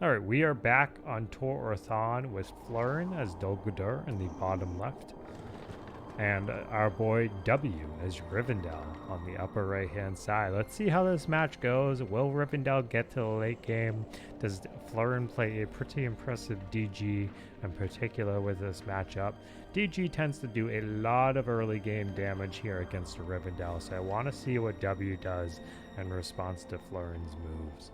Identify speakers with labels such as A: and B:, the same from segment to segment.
A: Alright, we are back on Tor Orthon with Flurin as Dolgudur in the bottom left. And our boy W as Rivendell on the upper right hand side. Let's see how this match goes. Will Rivendell get to the late game? Does Flurin play a pretty impressive DG in particular with this matchup? DG tends to do a lot of early game damage here against Rivendell, so I want to see what W does in response to Flurin's moves.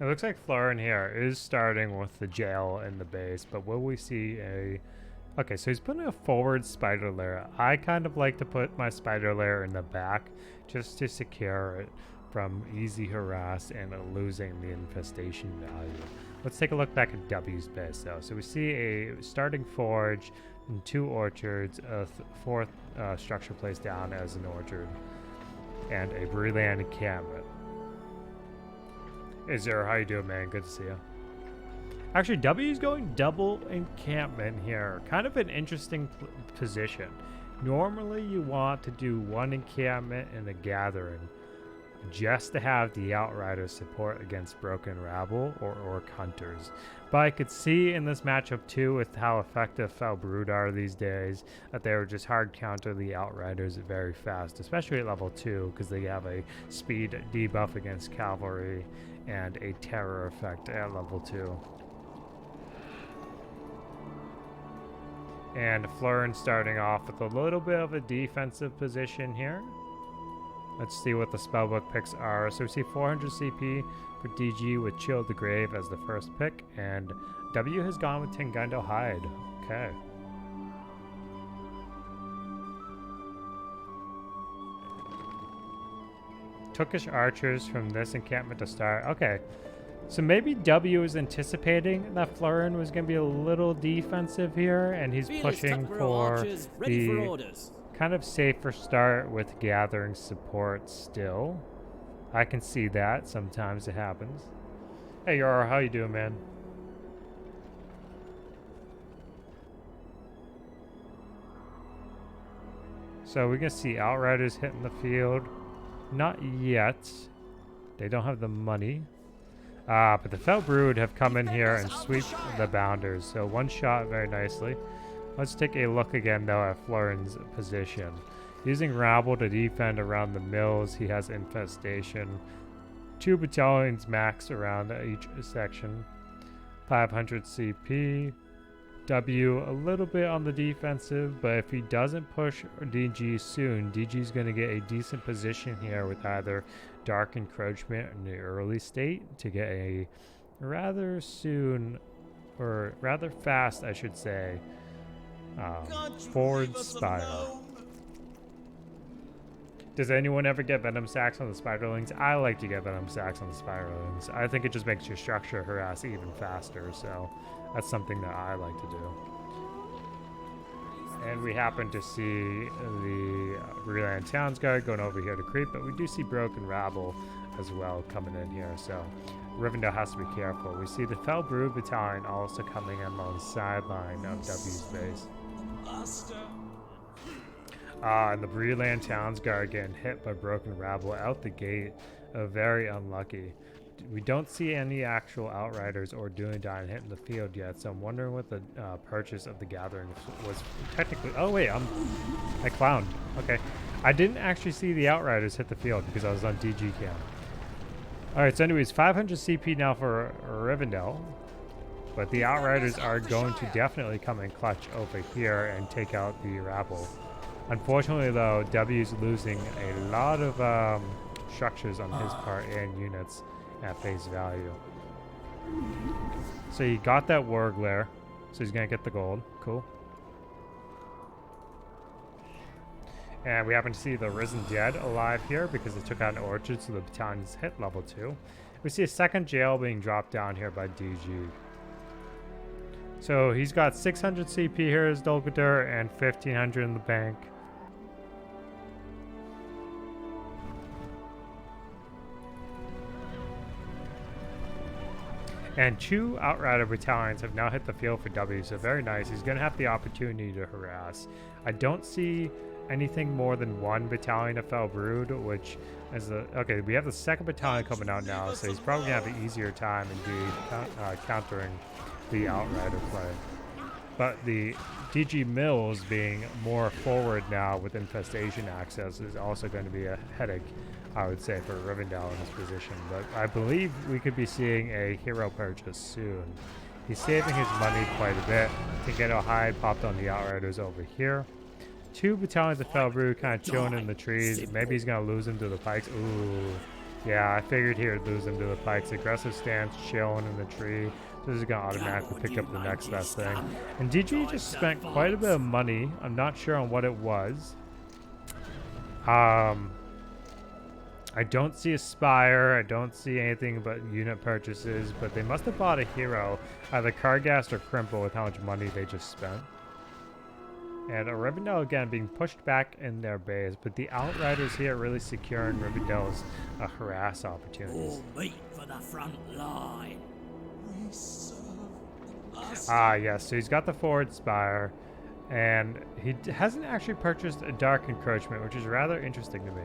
A: It looks like Flurin here is starting with the jail in the base, but will we see a... Okay, so he's putting a forward spider lair. I kind of like to put my spider lair in the back just to secure it from easy harass and losing the infestation value. Let's take a look back at W's base though. So we see a starting forge and 2 orchards, a fourth structure placed down as an orchard, and a Breland encampment. Is there? How you doing, man? Good to see you. Actually, W's going double encampment here. Kind of an interesting position. Normally, you want to do 1 encampment and a gathering just to have the Outriders support against Broken Rabble or Orc Hunters. But I could see in this matchup too, with how effective Fel Brood are these days, that they would just hard counter the Outriders very fast, especially at level 2, because they have a speed debuff against cavalry and a terror effect at level 2. And Flurin starting off with a little bit of a defensive position here. Let's see what the spellbook picks are. So we see 400 CP for DG with Chill the Grave as the first pick, and W has gone with Tengundo Hide. Okay. Tookish archers from this encampment to start. Okay. So maybe W is anticipating that Flurin was going to be a little defensive here, and he's pushing for the kind of safer start with gathering support still. I can see that. Sometimes it happens. Hey, Yara, how you doing, man? So we're going to see Outriders hitting the field. Not yet. They don't have the money. But the Fel Brood have come in here and sweep the bounders. So 1 shot very nicely. Let's take a look again, though, at Flurin's position. Using Rabble to defend around the mills, he has infestation. 2 battalions max around each section. 500 CP. W a little bit on the defensive, but if he doesn't push DG soon, DG's going to get a decent position here with either Dark Encroachment in the early state to get a rather soon, or rather fast, I should say, forward spiral. Does anyone ever get Venom Sacks on the Spiderlings? I like to get Venom Sacks on the Spiderlings. I think it just makes your structure harass even faster, so that's something that I like to do. And we happen to see the Breland Townsguard going over here to creep, but we do see Broken Rabble as well coming in here, so Rivendell has to be careful. We see the Fel Brood Battalion also coming in on the sideline of W's base. And the Breland Townsguard getting hit by Broken Rabble out the gate. Very unlucky. We don't see any actual Outriders or Dunedain hitting the field yet, so I'm wondering what the purchase of the Gathering was technically. Oh wait, I clowned. Okay. I didn't actually see the Outriders hit the field because I was on DG cam. Alright, so anyways, 500 CP now for Rivendell. But the Outriders are going to definitely come in clutch over here and take out the Rabble. Unfortunately, though, W's losing a lot of structures on his part and units at face value. So he got that Warglair, so he's going to get the gold. Cool. And we happen to see the Risen Dead alive here because they took out an orchard, so the battalion's hit level 2. We see a second jail being dropped down here by DG. So he's got 600 CP here as Dolgadur and 1500 in the bank. And 2 Outrider battalions have now hit the field for W, so very nice. He's going to have the opportunity to harass. I don't see anything more than 1 battalion of Fell Brood, which is the... Okay, we have the 2nd battalion coming out now, so he's probably going to have an easier time indeed countering the Outrider play. But the DG Mills being more forward now with infestation access is also going to be a headache, I would say, for Rivendell in this position. But I believe we could be seeing a hero purchase soon. He's saving his money quite a bit to get a hide popped on the Outriders over here. 2 battalions of Felbrew kind of chilling in the trees. Maybe he's going to lose him to the pikes. Ooh. Yeah, I figured he would lose him to the pikes. Aggressive stance, chilling in the tree. So this is going to automatically pick up the next best thing. And DG just spent quite a bit of money. I'm not sure on what it was. I don't see a Spire. I don't see anything but unit purchases. But they must have bought a hero, either Kargast or Crimple, with how much money they just spent. And Rivendell again being pushed back in their base, but the Outriders here really securing Rivendell's harass opportunities.
B: All meat for the front line.
A: Yes, so he's got the forward spire, and he hasn't actually purchased a dark encroachment, which is rather interesting to me.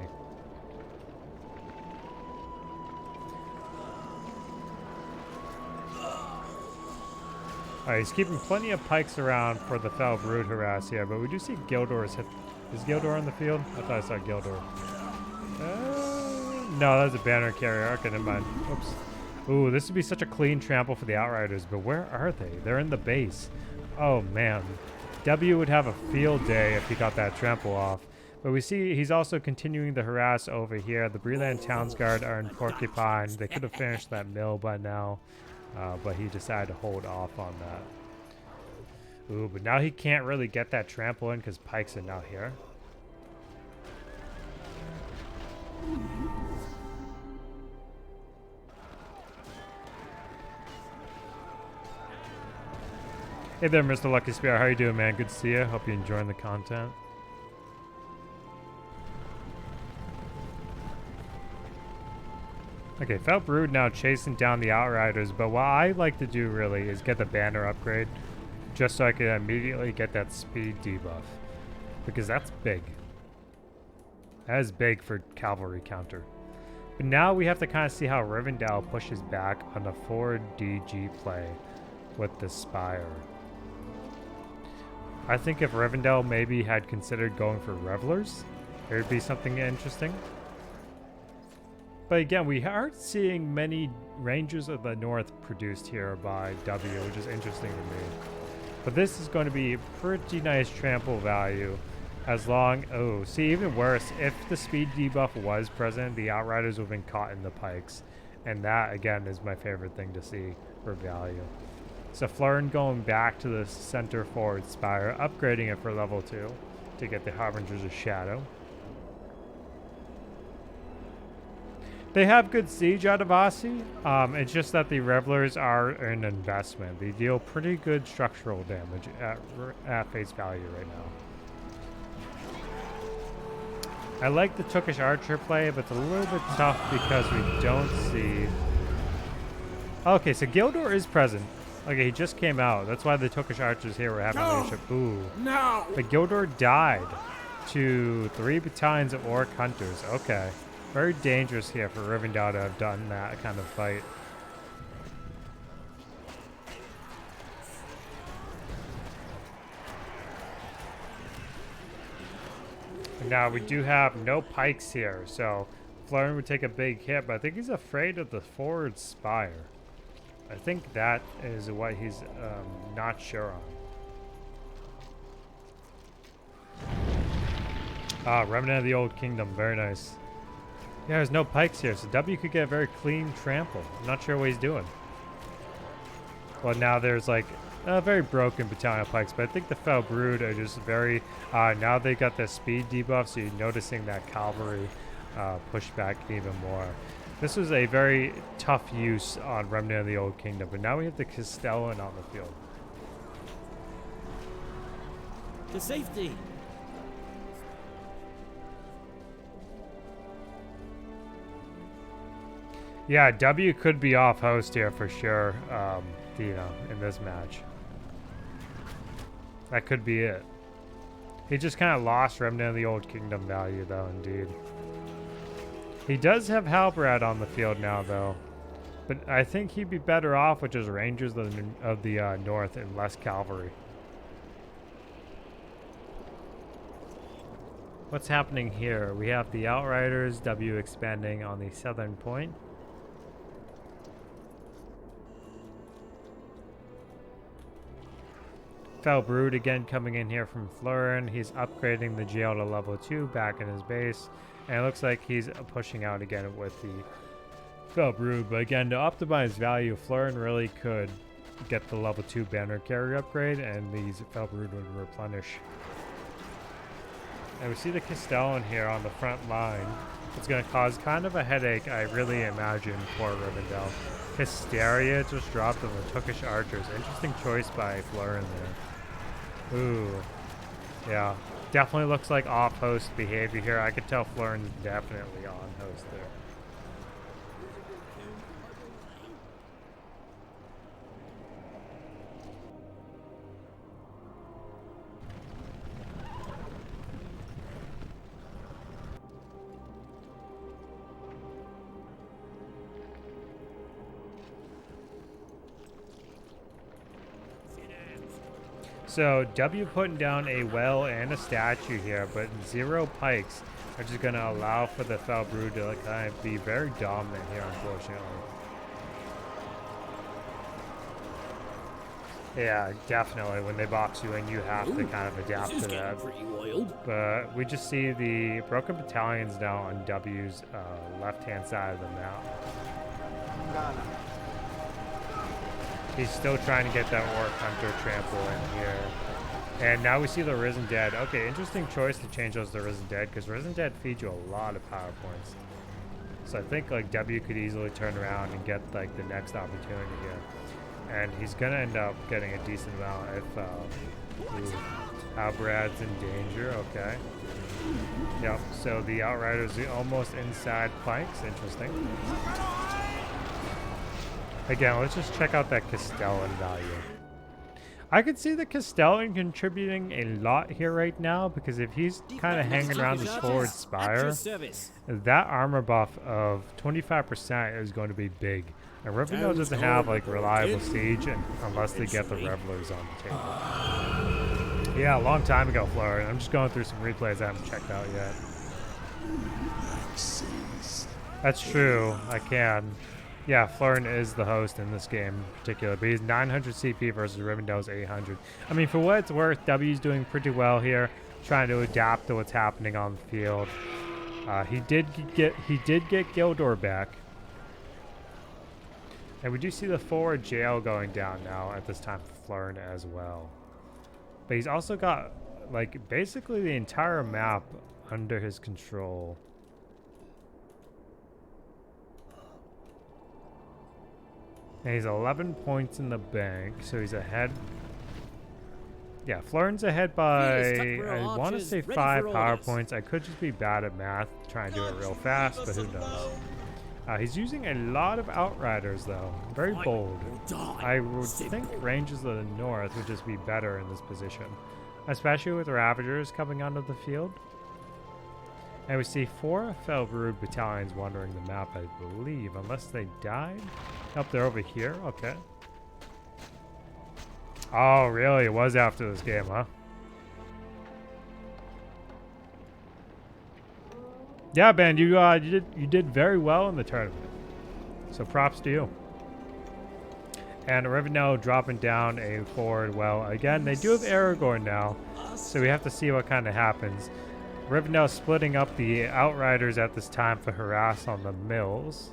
A: He's keeping plenty of pikes around for the Fell Brood harass here, but we do see Gildor's hit. Is Gildor on the field? I thought I saw Gildor. No, that's a banner carrier. Okay, never mind. Oops. Ooh, this would be such a clean trample for the Outriders, but where are they? They're in the base. Oh, man. W would have a field day if he got that trample off. But we see he's also continuing the harass over here. The Breland Townsguard are in Porcupine. They could have finished that mill by now. But he decided to hold off on that. Ooh, but now he can't really get that trample in because pikes are now here. Hey there, Mr. Lucky Spear. How you doing, man? Good to see you. Hope you're enjoying the content. Okay, Felt Brood now chasing down the Outriders, but what I like to do really is get the banner upgrade just so I can immediately get that speed debuff, because that's big. That is big for cavalry counter. But now we have to kind of see how Rivendell pushes back on the forward DG play with the Spire. I think if Rivendell maybe had considered going for Revelers, it would be something interesting. But again, we aren't seeing many Rangers of the North produced here by W, which is interesting to me. But this is going to be pretty nice trample value as long... Oh, see, even worse, if the speed debuff was present, the Outriders would have been caught in the pikes. And that, again, is my favorite thing to see for value. So Flurin going back to the center forward spire, upgrading it for level 2 to get the Harbingers of Shadow. They have good siege out of Aussie. It's just that the Revelers are an investment. They deal pretty good structural damage at face value right now. I like the Tookish Archer play, but it's a little bit tough because we don't see... Okay, so Gildor is present. Okay, he just came out. That's why the Tookish Archers here were having leadership. Ooh. No! But Gildor died to 3 battalions of Orc Hunters. Okay. Very dangerous here for Rivendell to have done that kind of fight. And now we do have no pikes here, so Flurin would take a big hit, but I think he's afraid of the forward spire. I think that is what he's not sure on. Remnant of the Old Kingdom, very nice. Yeah, there's no pikes here, so W could get a very clean trample. I'm not sure what he's doing. Well, now there's like very broken battalion of pikes, but I think the Fell Brood are just very, now they got the speed debuff, so you're noticing that cavalry push back even more. This was a very tough use on Remnant of the Old Kingdom, but now we have the Castellan on the field.
B: To safety.
A: Yeah, W could be off host here for sure, you know, in this match. That could be it. He just kind of lost Remnant of the Old Kingdom value, though, indeed. He does have Halbrad on the field now, though. But I think he'd be better off with just Rangers of the North and less cavalry. What's happening here? We have the Outriders, W expanding on the southern point. Fell Brood again coming in here from Flurin. He's upgrading the jail to level 2 back in his base. And it looks like he's pushing out again with the Fell Brood. But again, to optimize value, Flurin really could get the level 2 banner carrier upgrade, and these Fell Brood would replenish. And we see the Castellan here on the front line. It's going to cause kind of a headache, I really imagine, for Rivendell. Hysteria just dropped on the Tookish Archers. Interesting choice by Flurin there. Ooh. Yeah. Definitely looks like off-host behavior here. I could tell Flurin's definitely on-host there. So W putting down a well and a statue here, but 0 pikes are just going to allow for the Fell Brood to kind of be very dominant here, unfortunately. Yeah, definitely. When they box you in, you have to kind of adapt to that. But we just see the broken battalions now on W's left-hand side of the map. He's still trying to get that Orc Hunter trample in here. And now we see the Risen Dead. Okay, interesting choice to change those to Risen Dead, because Risen Dead feeds you a lot of power points. So I think like W could easily turn around and get like the next opportunity here. And he's gonna end up getting a decent amount if Halbrad's in danger. Okay. Yep, so the Outriders are almost inside flanks. Interesting. Again, let's just check out that Castellan value. I could see the Castellan contributing a lot here right now, because if he's kind of hanging around this forward spire, that armor buff of 25% is going to be big. And Rivendell doesn't have like reliable siege unless they get the Revelers on the table. Yeah, a long time ago, Flurin. I'm just going through some replays I haven't checked out yet. That's true, I can. Yeah, Flurin is the host in this game in particular, but he's 900 CP versus Rivendell's 800. I mean, for what it's worth, W's doing pretty well here, trying to adapt to what's happening on the field. He did get Gildor back, and we do see the forward jail going down now at this time for Flurin as well. But he's also got like basically the entire map under his control. And he's 11 points in the bank, so he's ahead. Yeah, Flurin's ahead by, I want to say 5 power points. I could just be bad at math, trying to do it real fast, but who knows. He's using a lot of Outriders, though. Very bold. I would think Rangers of the North would just be better in this position, especially with Ravagers coming onto the field. And we see 4 Fell Brood battalions wandering the map, I believe, unless they died. Nope, they're over here. Okay. Oh, really? It was after this game, huh? Yeah, Ben, you did very well in the tournament. So props to you. And Rivendell dropping down a forward well. Again, they do have Aragorn now, so we have to see what kind of happens. Rivendell splitting up the Outriders at this time for harass on the mills.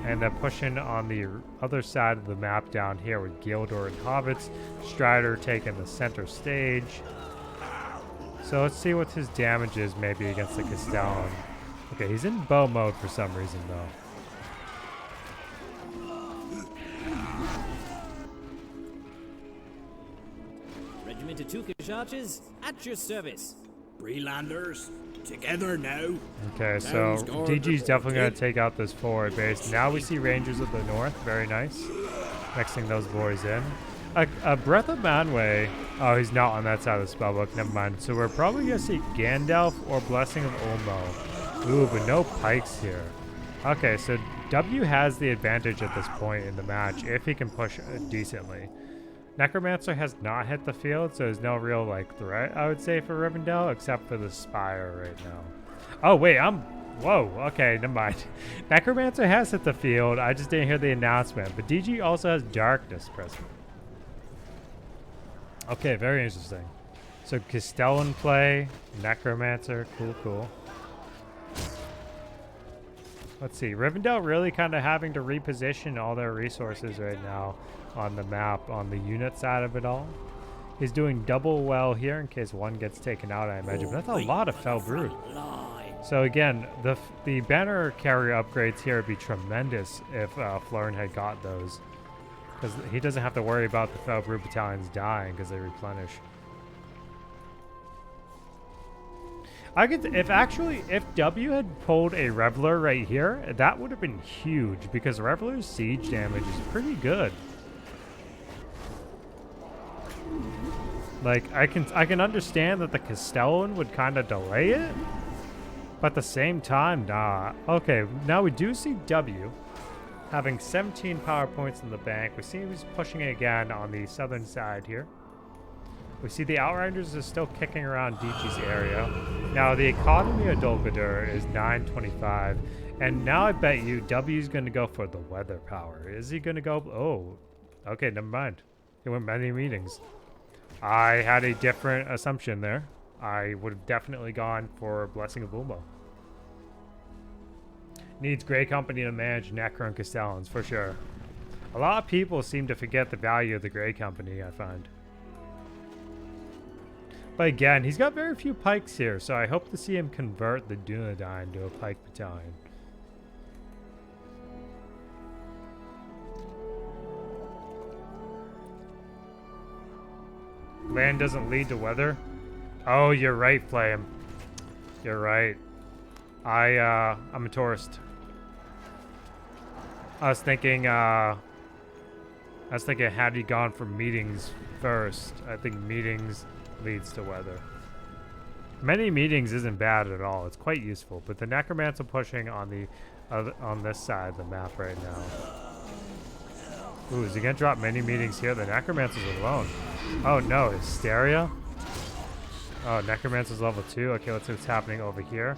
A: And they're pushing on the other side of the map down here with Gildor and Hobbits. Strider taking the center stage. So let's see what his damage is maybe against the Castellan. Okay, he's in bow mode for some reason though.
B: Regiment of Tukish archers at your service.
C: Freelanders, together now.
A: Okay, so
C: Sounds good,
A: DG's definitely going to
C: reported.
A: take out this forward base. Now we see Rangers of the North. Very nice. Mixing those boys in. A Breath of Manwë. Oh, he's not on that side of the spellbook. Never mind. So we're probably going to see Gandalf or Blessing of Ulmo. Ooh, but no pikes here. Okay, so W has the advantage at this point in the match if he can push decently. Necromancer has not hit the field, so there's no real like threat, I would say, for Rivendell, except for the Spire right now. Oh, wait, whoa, okay, never mind. Necromancer has hit the field, I just didn't hear the announcement, but DG also has Darkness present. Okay, very interesting. So Castellan play, Necromancer, cool. Let's see, Rivendell really kind of having to reposition all their resources right now on the map, on the unit side of it all. He's doing double well here in case one gets taken out, I imagine. But that's a lot of Fell Brood. So again, the banner carrier upgrades here would be tremendous if Flurin had got those. Because he doesn't have to worry about the Fell Brood battalions dying because they replenish. If W had pulled a Reveler right here, that would have been huge because Reveler's siege damage is pretty good. Like I can understand that the Castellan would kind of delay it, but at the same time, nah. Okay, now we do see W having 17 power points in the bank. We see he's pushing it again on the southern side here. We see the Outriders is still kicking around DG's area. Now the economy of Dol Guldur is 925, and now I bet you W's going to go for the weather power. Is he going to go? Oh, okay, never mind. He went many meetings. I had a different assumption there. I would have definitely gone for Blessing of Ulmo. Needs Grey Company to manage Necro and Castellans, for sure. A lot of people seem to forget the value of the Grey Company, I find. But again, he's got very few pikes here, so I hope to see him convert the Dunedain to a pike battalion. Land doesn't lead to weather. Oh, you're right, Flame. You're right. I'm a tourist. I was thinking had he gone for meetings first. I think meetings leads to weather. Many meetings isn't bad at all. It's quite useful. But the Necromancer pushing on this side of the map right now. Ooh, is he gonna drop many meetings here? The Necromancer's alone. Oh no, Hysteria? Oh, Necromancer's level 2. Okay, let's see what's happening over here.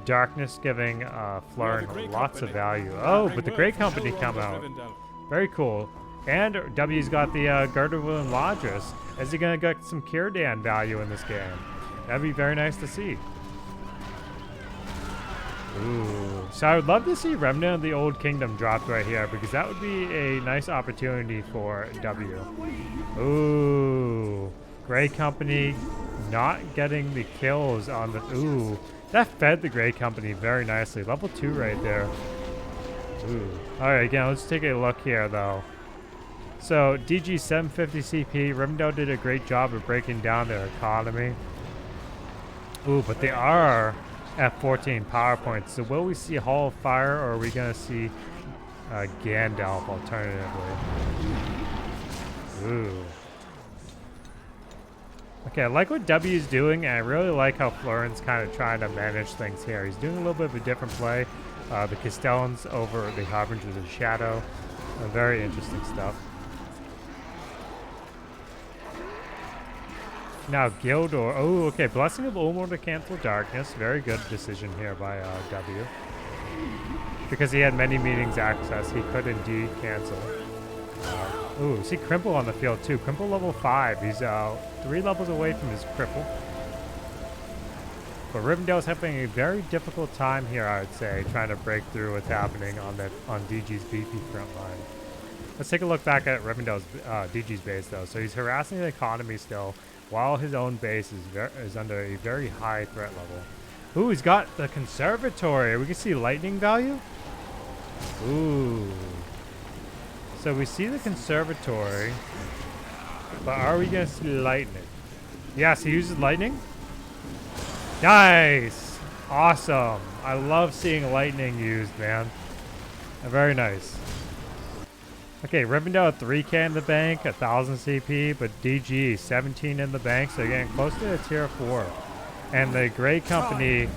A: Darkness giving Flurin lots of value. Oh, but the Grey Company come out. Very cool. And W's got the Garderville and Ladris. Is he going to get some Círdan value in this game? That'd be very nice to see. Ooh. So I would love to see Remnant of the Old Kingdom dropped right here because that would be a nice opportunity for W. Ooh. Grey Company not getting the kills on the... Ooh. That fed the Grey Company very nicely. Level 2 right there. Ooh. Alright, again, let's take a look here, though. So, DG 750 CP. Rivendell did a great job of breaking down their economy. Ooh, but they are at 14 power points. So will we see Hall of Fire, or are we going to see Gandalf alternatively? Ooh. Okay, I like what W's doing, and I really like how Flurin's kind of trying to manage things here. He's doing a little bit of a different play. The Castellans over the Harbingers of Shadow. Very interesting stuff. Now Gildor. Oh, okay. Blessing of Ulmo to cancel Darkness. Very good decision here by W. Because he had many meetings access, he could indeed cancel. Ooh, see Crimple on the field too. Crimple level 5. He's 3 levels away from his cripple. But Rivendell's having a very difficult time here, I would say, trying to break through what's happening on DG's beefy front line. Let's take a look back at Rivendell's DG's base though. So he's harassing the economy still, while his own base is under a very high threat level. Ooh, he's got the conservatory. We can see lightning value. Ooh. So we see the conservatory, but are we gonna see lightning? Yes, he uses lightning. Nice, awesome. I love seeing lightning used, man. Very nice. Okay, Rivendell at 3k in the bank, 1000 CP, but DG 17 in the bank, so getting close to a tier 4. And the Grey Company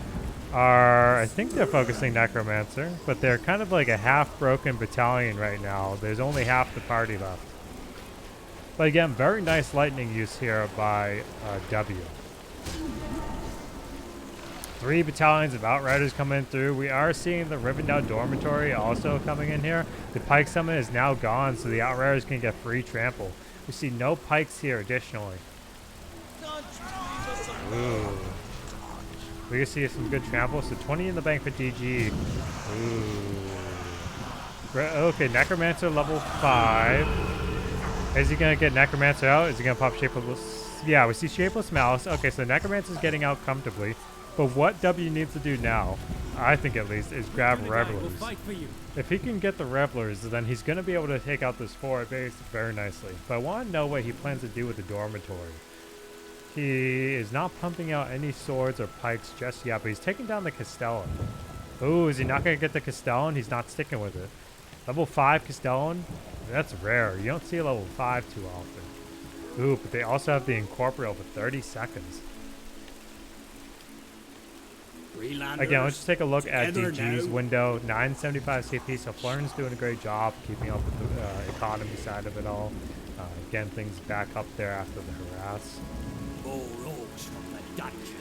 A: are, I think they're focusing Necromancer, but they're kind of like a half-broken battalion right now. There's only half the party left. But again, very nice lightning use here by W. 3 battalions of Outriders coming through. We are seeing the Rivendell Dormitory also coming in here. The Pike Summon is now gone, so the Outriders can get free trample. We see no Pikes here additionally. Ooh. We can see some good trample. So 20 in the bank for DG. Ooh. Okay, Necromancer level 5. Is he going to get Necromancer out? Is he going to pop Shapeless? Yeah, we see Shapeless Mouse. Okay, so Necromancer's getting out comfortably. But what W needs to do now, I think at least, is grab Revelers. If he can get the Revelers, then he's going to be able to take out this forward base very nicely. But I want to know what he plans to do with the dormitory. He is not pumping out any swords or pikes just yet, but he's taking down the Castellan. Ooh, is he not going to get the Castellan? He's not sticking with it. Level 5 Castellan? That's rare. You don't see a level 5 too often. Ooh, but they also have the Incorporeal for 30 seconds. Again, let's just take a look at DG's window. 975 CP, so Flurin's doing a great job keeping up with the economy side of it all. Getting things back up there after the harass.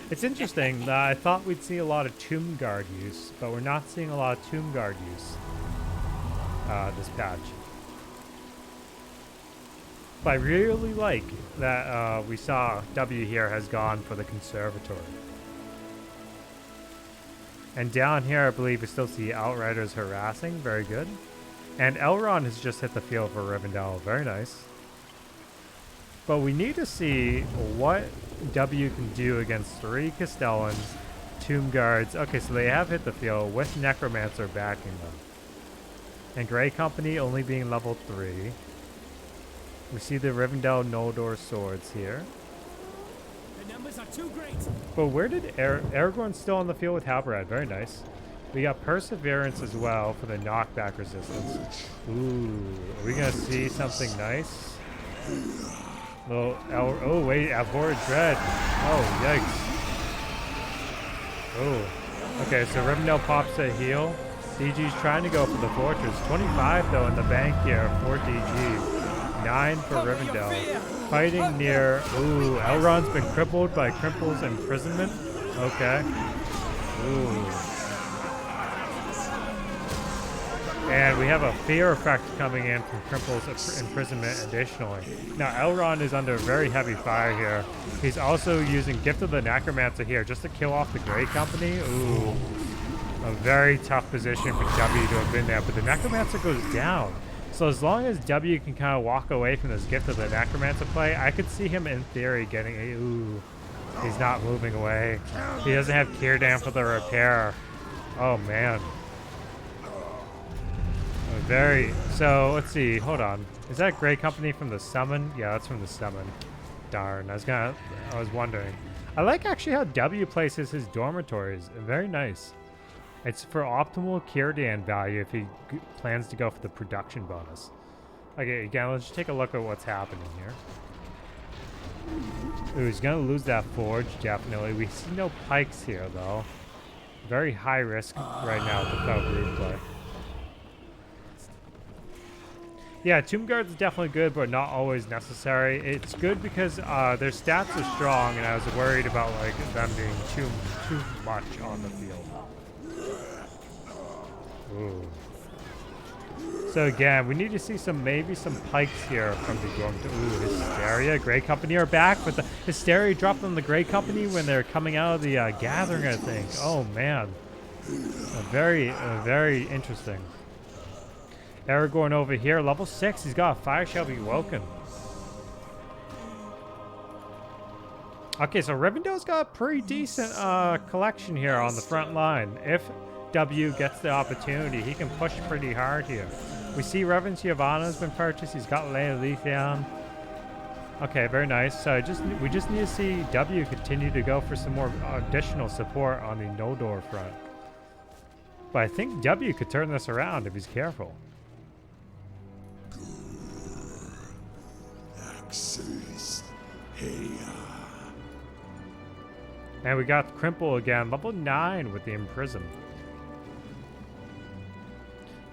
A: It's interesting that I thought we'd see a lot of Tomb Guard use, but we're not seeing a lot of Tomb Guard use this patch. But I really like that we saw W here has gone for the Conservatory. And down here, I believe we still see Outriders harassing. Very good. And Elrond has just hit the field for Rivendell. Very nice. But we need to see what W can do against 3 Castellans, Tomb Guards. Okay, so they have hit the field with Necromancer backing them. And Grey Company only being level 3. We see the Rivendell Noldor swords here.
B: Are too great.
A: But where did Aragorn's still on the field with Halberad? Very nice. We got Perseverance as well for the knockback resistance. Ooh, are we gonna see something nice? Little oh wait, Abhorred Dread. Oh yikes. Oh, okay. So Rivendell pops a heal. DG's trying to go for the fortress. 25 though in the bank here for DG. 9 for Rivendell. Fighting near... Ooh, Elrond's been crippled by Crimple's imprisonment. Okay. Ooh. And we have a fear effect coming in from Crimple's imprisonment additionally. Now, Elrond is under very heavy fire here. He's also using Gift of the Necromancer here just to kill off the Grey Company. Ooh. A very tough position for W to have been there, but the Necromancer goes down. So as long as W can kind of walk away from this Gift of the Necromancer play, I could see him in theory getting a... Ooh, he's not moving away. He doesn't have Círdan for the repair. Oh, man. Very... So, let's see. Hold on. Is that Grey Company from the Summon? Yeah, that's from the Summon. Darn. I was wondering. I like actually how W places his dormitories. Very nice. It's for optimal Círdan value if he plans to go for the production bonus. Okay, again, let's just take a look at what's happening here. Ooh, he's going to lose that forge, definitely. We see no pikes here, though. Very high risk right now with the Flurin play. Yeah, Tomb Guard's definitely good, but not always necessary. It's good because their stats are strong, and I was worried about like them being too much on the field. Ooh. So again, we need to see maybe some pikes here from the Gorm. Ooh, Hysteria, Grey Company are back, but the Hysteria dropped on the Grey Company when they're coming out of the gathering, I think. Oh man, very interesting. Aragorn over here, level 6. He's got a Fire Shall Be Woken. Okay, so Rivendell's got a pretty decent collection here on the front line. If W gets the opportunity, he can push pretty hard here. We see Revan Giovanna's been purchased. He's got Leia Lethian. Okay, very nice. So we just need to see W continue to go for some more additional support on the Noldor front. But I think W could turn this around if he's careful. And we got Crimple again, level 9 with the Imprison.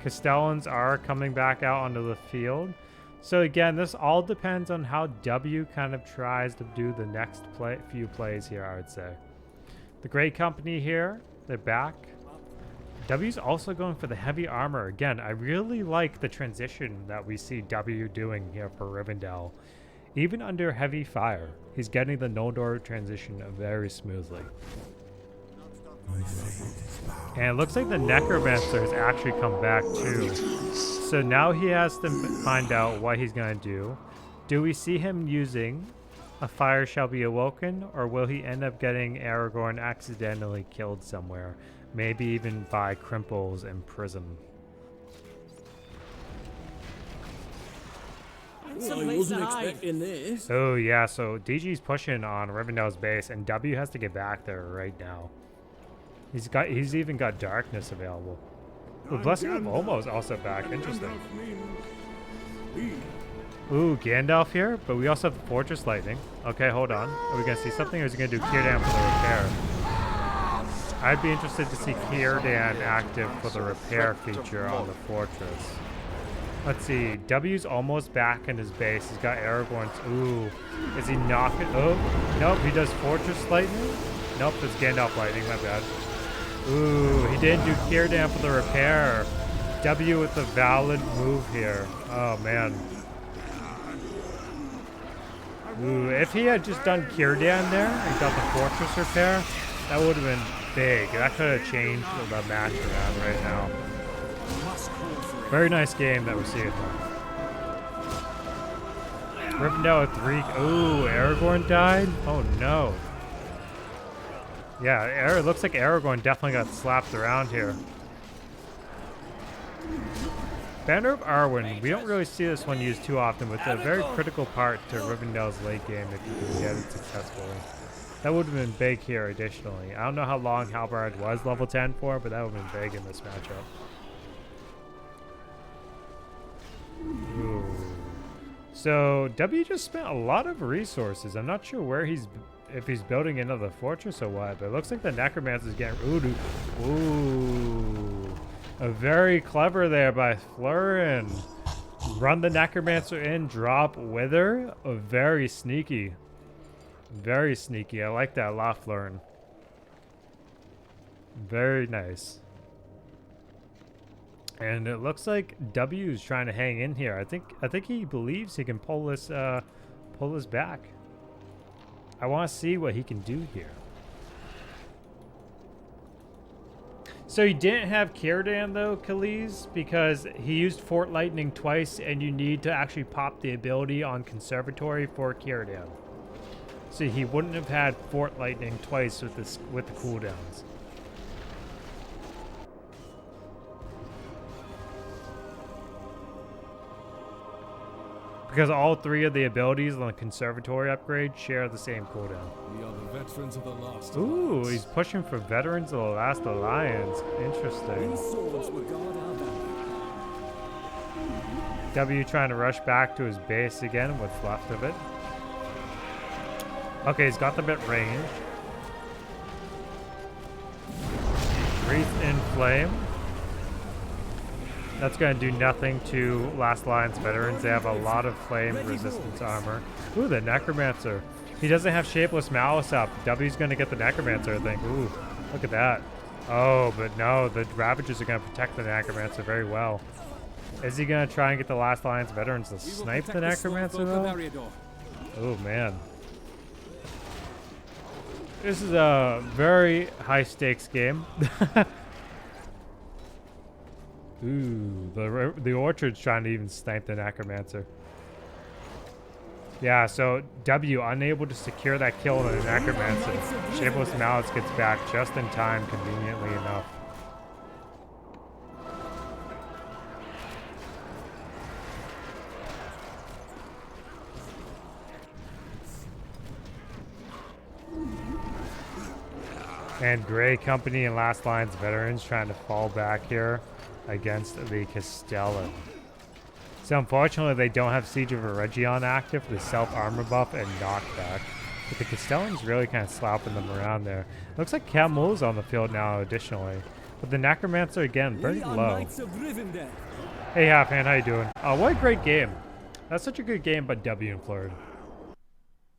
A: Castellans are coming back out onto the field. So again, this all depends on how W kind of tries to do the next few plays here, I would say. The Grey Company here, they're back. W's also going for the heavy armor. Again, I really like the transition that we see W doing here for Rivendell. Even under heavy fire, he's getting the Noldor transition very smoothly. And it looks like the Necromancer has actually come back too. So now he has to find out what he's going to do. Do we see him using a Fire Shall Be Awoken, or will he end up getting Aragorn accidentally killed somewhere? Maybe even by Crimple's Imprison.
C: Well, I wasn't expecting this.
A: Oh yeah, so DG's pushing on Rivendell's base, and W has to get back there right now. He's even got darkness available. Ooh, Blessing of Olmo's also back. Interesting. Ooh, Gandalf here, but we also have the Fortress Lightning. Okay, hold on. Are we gonna see something, or is he gonna do Círdan for the repair? I'd be interested to see Círdan active for the repair feature on the fortress. Let's see. W's almost back in his base. He's got Aragorn's. Ooh, is he knocking? Oh, nope. He does Fortress Lightning. Nope, it's Gandalf Lightning. My bad. Ooh, he didn't do Círdan for the repair. W with the valid move here. Oh, man. Ooh, if he had just done Círdan there and got the fortress repair, that would have been big. That could have changed the match around right now. Very nice game that we're seeing though. Rivendell with 3. Ooh, Aragorn died? Oh no. Yeah, it looks like Aragorn definitely got slapped around here. Banner of Arwen, we don't really see this one used too often, but it's a very critical part to Rivendell's late game if you can get it successfully. That would have been big here additionally. I don't know how long Halberd was level 10 for, but that would have been big in this matchup. Ooh. So W just spent a lot of resources. I'm not sure where if he's building another fortress or what, but it looks like the Necromancer's getting ooh. Very clever there by Flurin. Run the Necromancer in, drop Wither. Very sneaky. Very sneaky. I like that a lot, Flurin. Very nice. And it looks like W is trying to hang in here. I think he believes he can pull this back. I want to see what he can do here. So he didn't have Círdan though, Khalees, because he used Fort Lightning twice, and you need to actually pop the ability on Conservatory for Círdan. So he wouldn't have had Fort Lightning twice with the cooldowns. Because all 3 of the abilities on the Conservatory upgrade share the same cooldown.
D: We are the veterans of the last
A: Ooh,
D: alliance.
A: he's pushing for Veterans of the Last Alliance. Interesting. W trying to rush back to his base again, what's left of it. Okay, he's got them at range. Wreath in Flame. That's going to do nothing to Last Alliance veterans. They have a lot of flame resistance armor. Ooh, the Necromancer. He doesn't have Shapeless Malice up. W's going to get the Necromancer, I think. Ooh, look at that. Oh, but no, the Ravagers are going to protect the Necromancer very well. Is he gonna try and get the last Alliance veterans to snipe the Necromancer though? Oh man. This is a very high stakes game. Ooh, the Orchard's trying to even snipe the Necromancer. Yeah, so W unable to secure that kill on the Necromancer. Shapeless Mallets gets back just in time, conveniently enough. And Grey Company and Last Line's veterans trying to fall back here against the Castellan. So unfortunately they don't have Siege of Eregion active, the self-armor buff and knockback. But the Castellan's really kind of slapping them around there. Looks like Camel's on the field now additionally. But the Necromancer again, very low. Hey Halfhand, how you doing? What a great game. That's such a good game, but W in Florida.